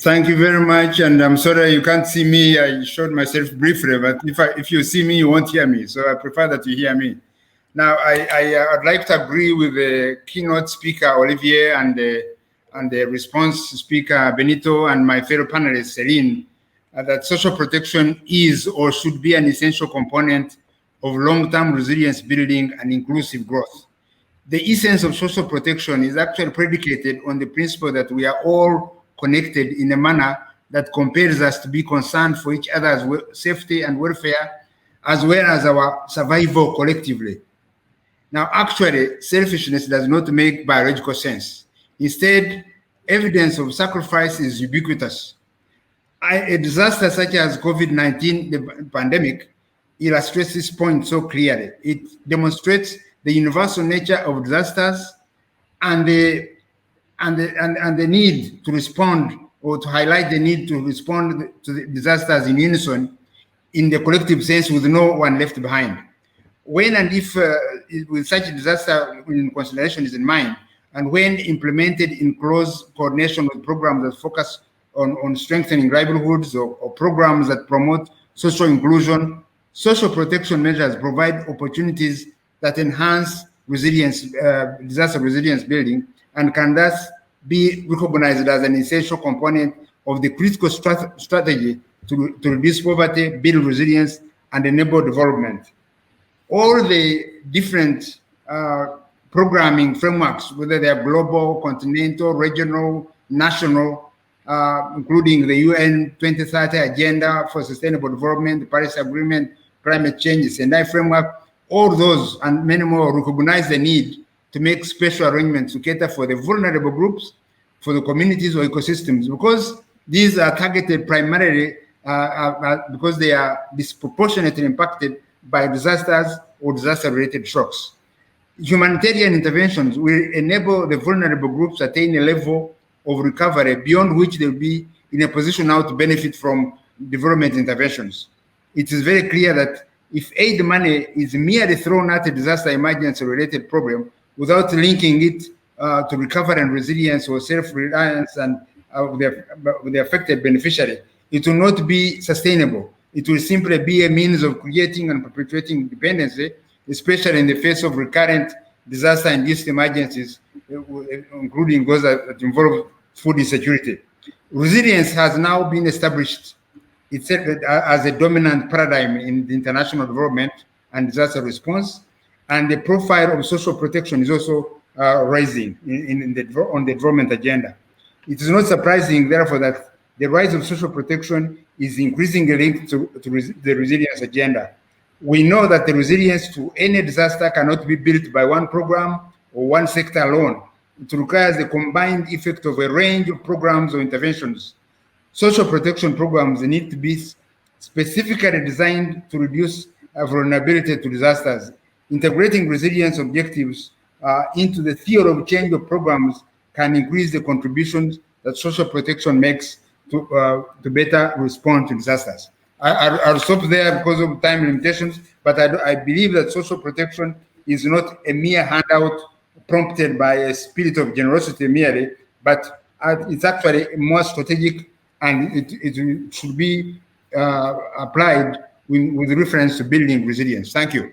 Thank you very much, and I'm sorry you can't see me. I showed myself briefly, but if you see me, you won't hear me. So I prefer that you hear me. Now, I'd like to agree with the keynote speaker Olivier and the response speaker Benito and my fellow panelist Celine that social protection is or should be an essential component of long-term resilience building and inclusive growth. The essence of social protection is actually predicated on the principle that we are all connected in a manner that compels us to be concerned for each other's safety and welfare, as well as our survival collectively. Now, actually, selfishness does not make biological sense. Instead, evidence of sacrifice is ubiquitous. A disaster such as COVID-19, the pandemic, illustrates this point so clearly. It demonstrates the universal nature of disasters and the need to respond, or to highlight the need to respond to the disasters in unison, in the collective sense, with no one left behind. When and if with such a disaster in consideration is in mind, and when implemented in close coordination with programs that focus on strengthening livelihoods or programs that promote social inclusion, social protection measures provide opportunities that enhance resilience, disaster resilience building, and can thus be recognized as an essential component of the critical strategy to reduce poverty, build resilience, and enable development. All the different programming frameworks, whether they are global, continental, regional, national, including the UN 2030 Agenda for Sustainable Development, the Paris Agreement, Climate Change, Sendai Framework, all those and many more recognize the need to make special arrangements to cater for the vulnerable groups, for the communities or ecosystems, because these are targeted primarily because they are disproportionately impacted by disasters or disaster-related shocks. Humanitarian interventions will enable the vulnerable groups to attain a level of recovery beyond which they'll be in a position now to benefit from development interventions. It is very clear that if aid money is merely thrown at a disaster emergency-related problem without linking it to recovery and resilience or self-reliance and the affected beneficiary, it will not be sustainable. It will simply be a means of creating and perpetuating dependency, especially in the face of recurrent disaster-induced emergencies, including those that involve food insecurity. Resilience has now been established itself as a dominant paradigm in the international development and disaster response, and the profile of social protection is also rising on the development agenda. It is not surprising, therefore, that the rise of social protection is increasingly linked to the resilience agenda. We know that the resilience to any disaster cannot be built by one program or one sector alone. It requires the combined effect of a range of programs or interventions. Social protection programs need to be specifically designed to reduce vulnerability to disasters. Integrating resilience objectives into the theory of change of programs can increase the contributions that social protection makes to better respond to disasters. I'll stop there because of time limitations, but I believe that social protection is not a mere handout prompted by a spirit of generosity merely, but it's actually more strategic, and it should be applied with reference to building resilience. Thank you.